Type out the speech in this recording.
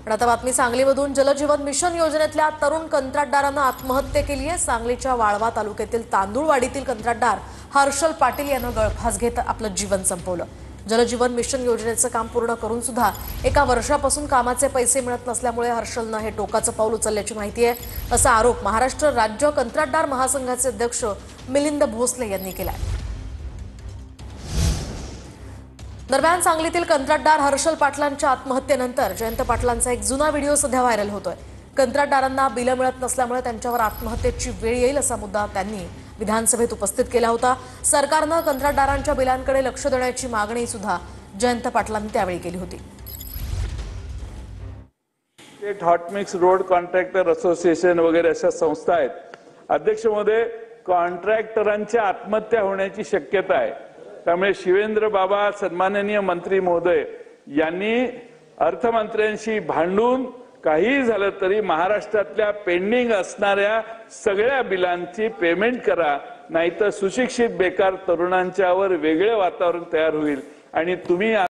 पण आता बातमी सांगलीमधून जलजीवन मिशन योजनेतल्या तरुण कंत्राटदारानं आत्महत्या केली आहे। सांगलीच्या वाळवा तालुक्यातील तांदूळवाडीतील कंत्राटदार हर्षल पाटील यानं गळफास घेत आपलं जीवन संपवलं। जलजीवन मिशन योजनेचं काम पूर्ण करून सुद्धा एका वर्षापासून कामाचे पैसे मिळत नसल्यामुळे हर्षलनं हे टोकाचं पाऊल उचलल्याची माहिती आहे। असा आरोप महाराष्ट्र राज्य कंत्राटदार महासंघाचे अध्यक्ष मिलिंद भोसले यांनी केलाय। दरम्यान सांगलीतील कंत्राटदार हर्षल पाटलांच्या आत्महत्येनंतर जयंत पाटलांचा एक जुना व्हिडिओ सध्या व्हायरल होतोय। कंत्राटदारांना बिलं मिळत नसल्यामुळे त्यांच्यावर आत्महत्येची वेळ येईल असा मुद्दा त्यांनी विधानसभेत उपस्थित केला होता। सरकारनं कंत्राटदारांच्या बिलांकडे लक्ष देण्याची मागणी सुद्धा जयंत पाटलांनी त्यावेळी केली होती। State hot mix road contractor association वगैरे अशा संस्था आहेत। अध्यक्ष महोदय, कॉन्ट्रॅक्टरांच्या आत्महत्या होण्याची शक्यता आहे। त्यामुळे शिवेंद्र बाबा सन्माननीय मंत्री महोदय यांनी अर्थमंत्र्यांशी भांडून काही झालं तरी महाराष्ट्रातल्या पेंडिंग असणाऱ्या सगळ्या बिलांची पेमेंट करा, नाहीतर सुशिक्षित बेकार तरुणांच्यावर वेगळे वातावरण तयार होईल। आणि तुम्ही